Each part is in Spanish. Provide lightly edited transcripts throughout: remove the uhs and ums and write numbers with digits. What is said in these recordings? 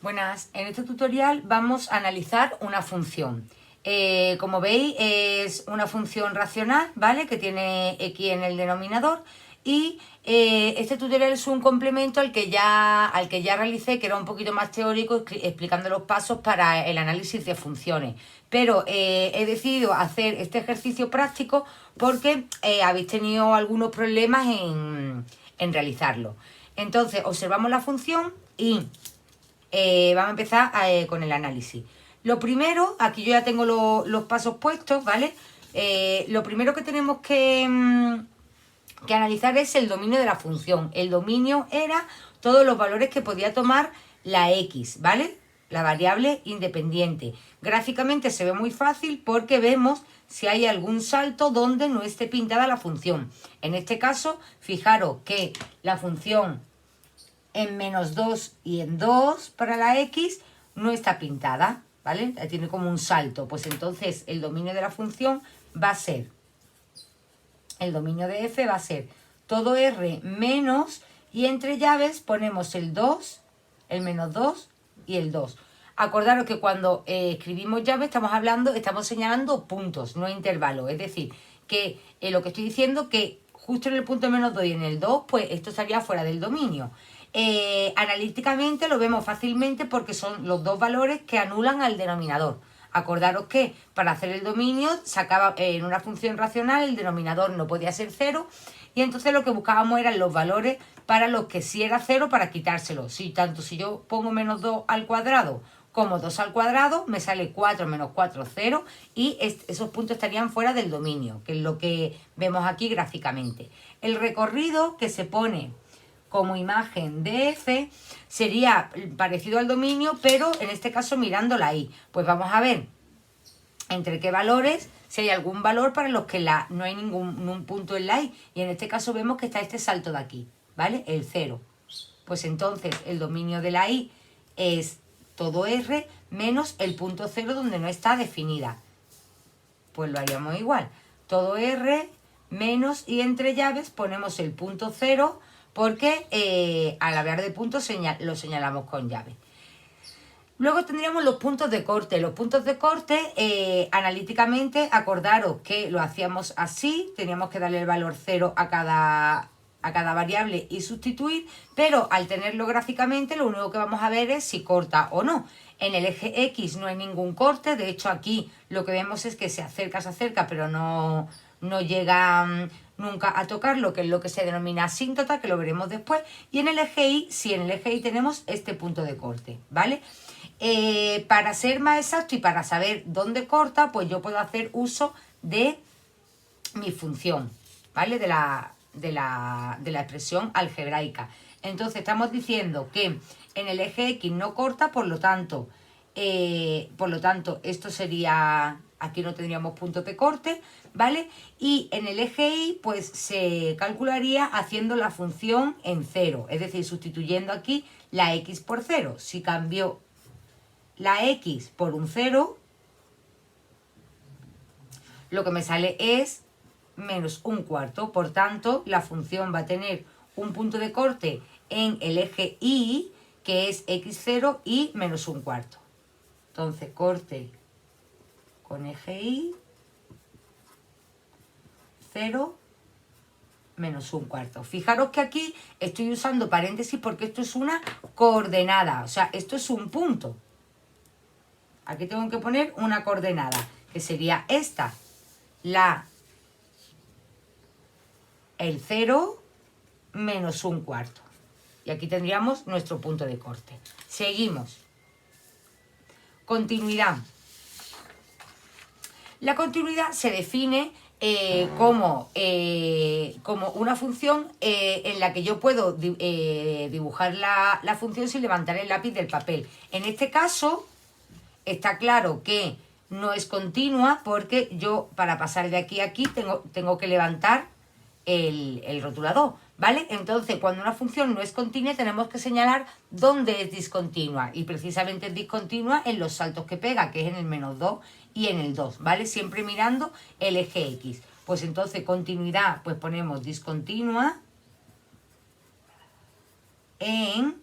Buenas, en este tutorial vamos a analizar una función. Como veis es una función racional, ¿vale? Que tiene x en el denominador y este tutorial es un complemento al que ya realicé, que era un poquito más teórico, explicando los pasos para el análisis de funciones. Pero he decidido hacer este ejercicio práctico porque habéis tenido algunos problemas en realizarlo. Entonces observamos la función y vamos a empezar con el análisis. Lo primero, aquí yo ya tengo los pasos puestos, ¿vale? Lo primero que tenemos que analizar es el dominio de la función. El dominio era todos los valores que podía tomar la x, ¿vale? La variable independiente. Gráficamente se ve muy fácil porque vemos si hay algún salto donde no esté pintada la función. En este caso, fijaros que la función en -2 y en 2 para la x no está pintada, ¿vale? Tiene como un salto. Pues entonces el dominio de la función va a ser, el dominio de f va a ser todo r menos, y entre llaves ponemos el 2, el -2 y el 2. Acordaros que cuando escribimos llaves estamos señalando puntos, no intervalos. Es decir, que lo que estoy diciendo que justo en el punto -2 y en el 2, pues esto estaría fuera del dominio. Analíticamente lo vemos fácilmente porque son los dos valores que anulan al denominador. Acordaros que para hacer el dominio sacaba en una función racional el denominador no podía ser 0, y entonces lo que buscábamos eran los valores para los que sí era 0 para quitárselo. Tanto si yo pongo -2 al cuadrado como 2 al cuadrado, me sale 4 menos 4, 0, y esos puntos estarían fuera del dominio, que es lo que vemos aquí gráficamente. El recorrido que se pone como imagen de f sería parecido al dominio, pero en este caso mirando la y. Pues vamos a ver entre qué valores, si hay algún valor para los que no hay ningún punto en la y. Y en este caso vemos que está este salto de aquí, ¿vale? El 0. Pues entonces el dominio de la y es todo r menos el punto 0 donde no está definida. Pues lo haríamos igual. Todo r menos, y entre llaves ponemos el punto 0, porque al hablar de puntos lo señalamos con llave. Luego tendríamos los puntos de corte. Los puntos de corte, analíticamente, acordaros que lo hacíamos así. Teníamos que darle el valor 0 a cada variable y sustituir, pero al tenerlo gráficamente lo único que vamos a ver es si corta o no. En el eje X no hay ningún corte, de hecho aquí lo que vemos es que se acerca, pero no llega nunca a tocarlo, que es lo que se denomina asíntota, que lo veremos después. Y en el eje Y, sí, en el eje Y tenemos este punto de corte, ¿vale? Para ser más exacto y para saber dónde corta, pues yo puedo hacer uso de mi función, ¿vale? De la expresión algebraica. Entonces estamos diciendo que en el eje X no corta, por lo tanto esto sería, aquí no tendríamos puntos de corte, ¿vale? Y en el eje Y pues se calcularía haciendo la función en 0, es decir, sustituyendo aquí la x por 0. Si cambio la x por un 0, lo que me sale es menos un cuarto. Por tanto, la función va a tener un punto de corte en el eje Y, que es x0 y menos un cuarto. Entonces, corte con eje Y, 0, menos un cuarto. Fijaros que aquí estoy usando paréntesis porque esto es una coordenada, o sea, esto es un punto. Aquí tengo que poner una coordenada, que sería esta, el 0 menos un cuarto. Y aquí tendríamos nuestro punto de corte. Seguimos. Continuidad. La continuidad se define como una función en la que yo puedo dibujar la función sin levantar el lápiz del papel. En este caso, está claro que no es continua porque yo, para pasar de aquí a aquí, tengo que levantar el rotulador, ¿vale? Entonces, cuando una función no es continua, tenemos que señalar dónde es discontinua. Y precisamente es discontinua en los saltos que pega, que es en el -2 y en el 2, ¿vale? Siempre mirando el eje X. Pues entonces, continuidad, pues ponemos discontinua en...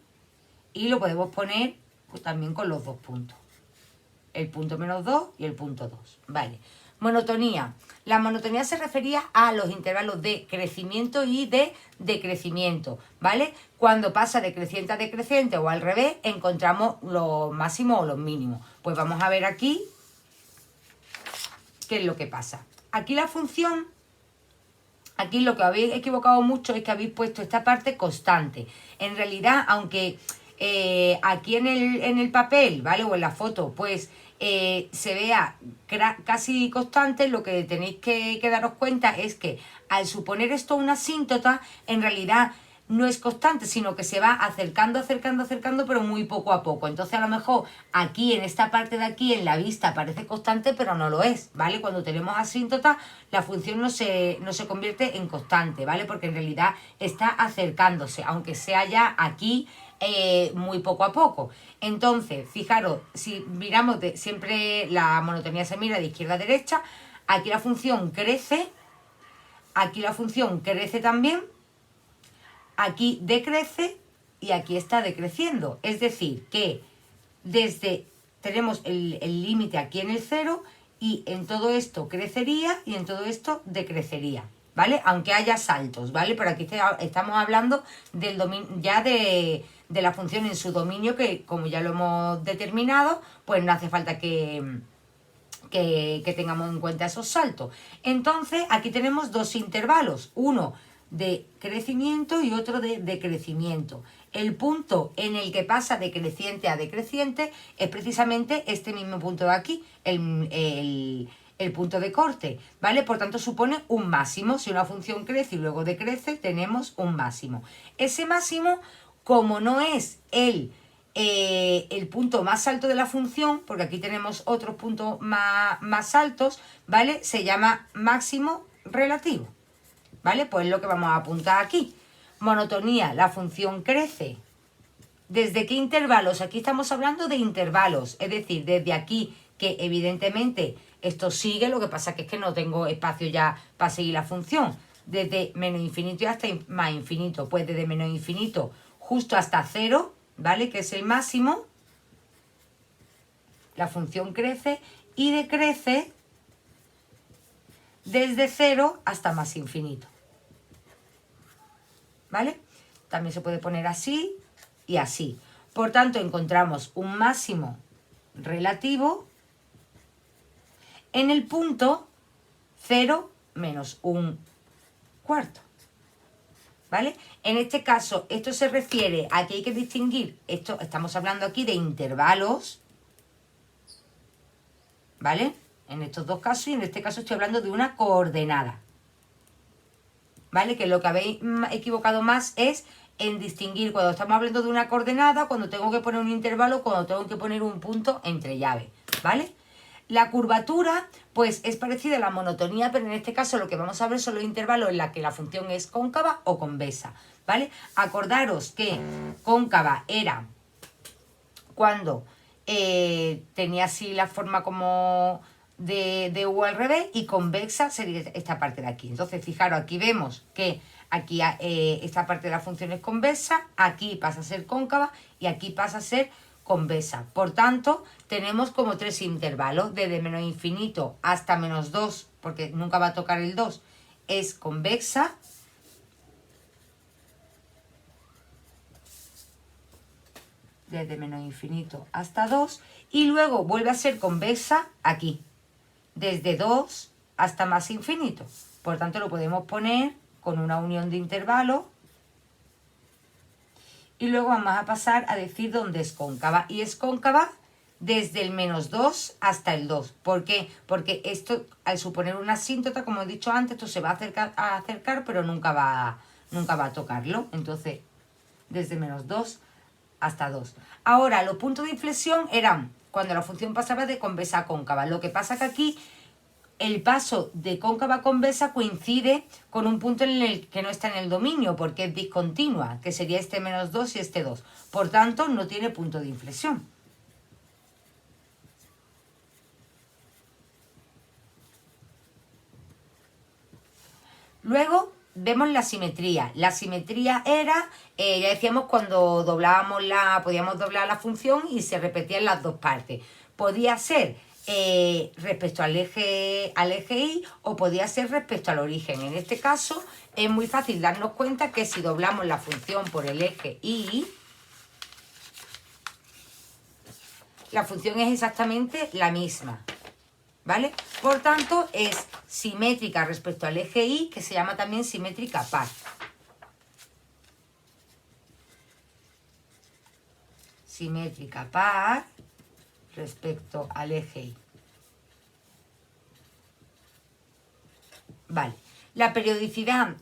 Y lo podemos poner pues, también con los dos puntos. El punto -2 y el punto 2, ¿vale? Monotonía. La monotonía se refería a los intervalos de crecimiento y de decrecimiento, ¿vale? Cuando pasa de creciente a decreciente o al revés, encontramos los máximos o los mínimos. Pues vamos a ver aquí qué es lo que pasa. Aquí la función, aquí lo que habéis equivocado mucho es que habéis puesto esta parte constante. En realidad, aunque aquí en el papel, ¿vale? O en la foto, pues se vea casi constante, lo que tenéis que daros cuenta es que al suponer esto una asíntota, en realidad no es constante, sino que se va acercando, pero muy poco a poco. Entonces a lo mejor aquí, en esta parte de aquí, en la vista parece constante, pero no lo es, ¿vale? Cuando tenemos asíntota, la función no se convierte en constante, ¿vale? Porque en realidad está acercándose, aunque sea ya aquí muy poco a poco. Entonces, fijaros, si miramos, siempre la monotonía se mira de izquierda a derecha, aquí la función crece, aquí la función crece también, aquí decrece y aquí está decreciendo. Es decir, que tenemos el límite aquí en el 0 y en todo esto crecería y en todo esto decrecería, ¿vale? Aunque haya saltos, ¿vale? Pero aquí estamos hablando del ya de la función en su dominio, que como ya lo hemos determinado, pues no hace falta que tengamos en cuenta esos saltos. Entonces, aquí tenemos dos intervalos, uno de crecimiento y otro de decrecimiento. El punto en el que pasa de creciente a decreciente es precisamente este mismo punto de aquí, el punto de corte, ¿vale? Por tanto, supone un máximo. Si una función crece y luego decrece, tenemos un máximo. Ese máximo, como no es el punto más alto de la función, porque aquí tenemos otros puntos más altos, ¿vale? Se llama máximo relativo, ¿vale? Pues es lo que vamos a apuntar aquí. Monotonía, la función crece. ¿Desde qué intervalos? Aquí estamos hablando de intervalos, es decir, desde aquí, que evidentemente esto sigue, lo que pasa que es que no tengo espacio ya para seguir la función. Desde menos infinito hasta más infinito, pues desde menos infinito justo hasta 0, ¿vale? Que es el máximo. La función crece y decrece desde 0 hasta más infinito, ¿vale? También se puede poner así y así. Por tanto, encontramos un máximo relativo en el punto 0 menos un cuarto, ¿vale? En este caso, esto se refiere a que hay que distinguir, estamos hablando aquí de intervalos, ¿vale? En estos dos casos, y en este caso estoy hablando de una coordenada, ¿vale? Que lo que habéis equivocado más es en distinguir cuando estamos hablando de una coordenada, cuando tengo que poner un intervalo, cuando tengo que poner un punto entre llaves, ¿vale? La curvatura, pues es parecida a la monotonía, pero en este caso lo que vamos a ver son los intervalos en los que la función es cóncava o convexa, ¿vale? Acordaros que cóncava era cuando tenía así la forma como de U al revés, y convexa sería esta parte de aquí. Entonces, fijaros, aquí vemos que aquí esta parte de la función es convexa, aquí pasa a ser cóncava y aquí pasa a ser convexa. Por tanto, tenemos como tres intervalos, desde menos infinito hasta menos 2, porque nunca va a tocar el 2, es convexa. Desde menos infinito hasta 2, y luego vuelve a ser convexa aquí, desde 2 hasta más infinito. Por tanto, lo podemos poner con una unión de intervalos. Y luego vamos a pasar a decir dónde es cóncava. Y es cóncava desde el menos 2 hasta el 2. ¿Por qué? Porque esto, al suponer una asíntota, como he dicho antes, esto se va a acercar, pero nunca va a tocarlo. Entonces, desde menos 2 hasta 2. Ahora, los puntos de inflexión eran cuando la función pasaba de convexa a cóncava. Lo que pasa que aquí el paso de cóncava a convexa coincide con un punto en el que no está en el dominio, porque es discontinua, que sería este menos 2 y este 2. Por tanto, no tiene punto de inflexión. Luego vemos la simetría. La simetría era, ya decíamos, cuando doblábamos podíamos doblar la función y se repetían las dos partes. Podía ser respecto al eje Y o podía ser respecto al origen. En este caso es muy fácil darnos cuenta que si doblamos la función por el eje Y, la función es exactamente la misma, ¿vale? Por tanto, es simétrica respecto al eje Y, que se llama también simétrica par. Simétrica par respecto al eje Y. Vale. La periodicidad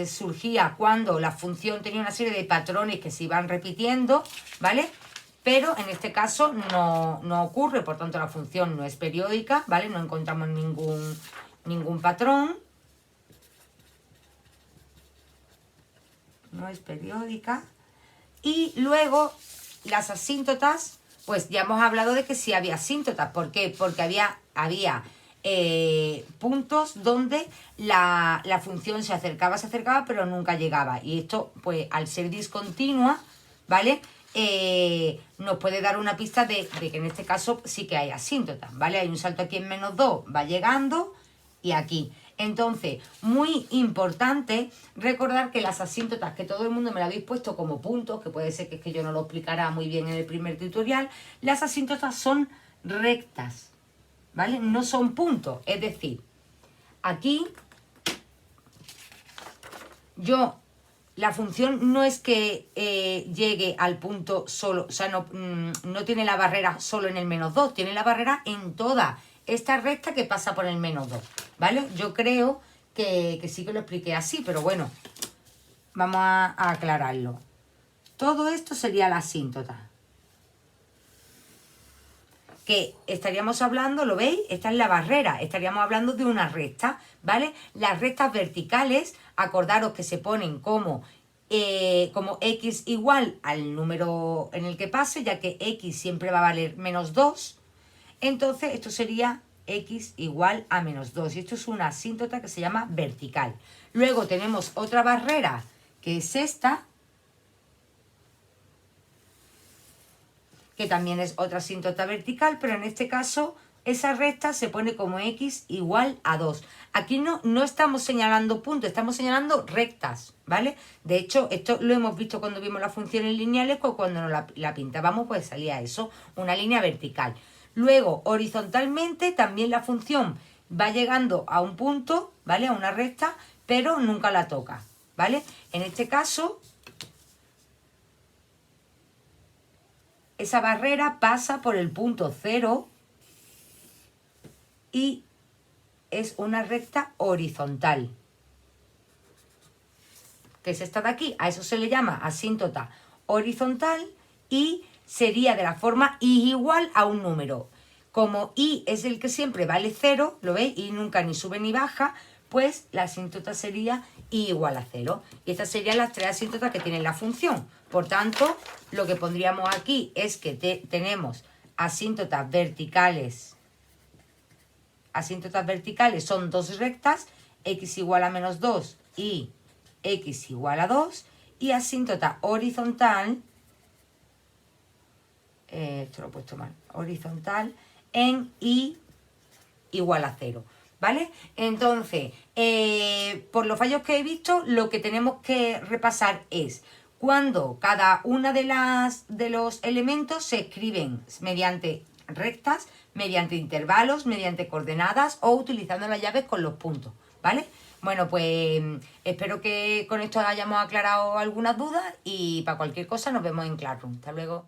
surgía cuando la función tenía una serie de patrones que se iban repitiendo, ¿vale? Pero en este caso no ocurre, por tanto la función no es periódica, ¿vale? No encontramos ningún patrón. No es periódica. Y luego las asíntotas, pues ya hemos hablado de que sí había asíntotas. ¿Por qué? Porque había puntos donde la función se acercaba, pero nunca llegaba. Y esto, pues al ser discontinua, ¿vale? Nos puede dar una pista de que en este caso sí que hay asíntotas, ¿vale? Hay un salto aquí en menos 2, va llegando y aquí. Entonces, muy importante recordar que las asíntotas, que todo el mundo me la habéis puesto como puntos, que puede ser que es que yo no lo explicara muy bien en el primer tutorial, las asíntotas son rectas, ¿vale? No son puntos, es decir, aquí la función no es que llegue al punto solo, o sea, no tiene la barrera solo en el menos 2, tiene la barrera en toda esta recta que pasa por el menos 2, ¿vale? Yo creo que sí que lo expliqué así, pero bueno, vamos a aclararlo. Todo esto sería la asíntota. Que estaríamos hablando, ¿lo veis? Esta es la barrera, estaríamos hablando de una recta, ¿vale? Las rectas verticales, acordaros que se ponen como x igual al número en el que pase, ya que x siempre va a valer menos 2, entonces esto sería x igual a menos 2, y esto es una asíntota que se llama vertical. Luego tenemos otra barrera, que es esta, que también es otra asíntota vertical, pero en este caso esa recta se pone como x igual a 2. Aquí no estamos señalando puntos, estamos señalando rectas, ¿vale? De hecho, esto lo hemos visto cuando vimos las funciones lineales, pues cuando nos la pintábamos, pues salía eso, una línea vertical. Luego, horizontalmente, también la función va llegando a un punto, ¿vale? A una recta, pero nunca la toca, ¿vale? En este caso, esa barrera pasa por el punto 0 y es una recta horizontal, que es esta de aquí. A eso se le llama asíntota horizontal y sería de la forma y igual a un número. Como y es el que siempre vale 0, ¿lo veis? Y nunca ni sube ni baja, pues la asíntota sería y igual a 0. Y estas serían las tres asíntotas que tiene la función. Por tanto, lo que pondríamos aquí es que tenemos asíntotas verticales. Asíntotas verticales son dos rectas, x igual a menos 2 y x igual a 2. Y asíntota horizontal, esto lo he puesto mal, horizontal en y igual a 0. ¿Vale? Entonces, por los fallos que he visto, lo que tenemos que repasar es cuando cada una de los elementos se escriben mediante rectas, mediante intervalos, mediante coordenadas o utilizando las llaves con los puntos, ¿vale? Bueno, pues espero que con esto hayamos aclarado algunas dudas y para cualquier cosa nos vemos en Classroom. Hasta luego.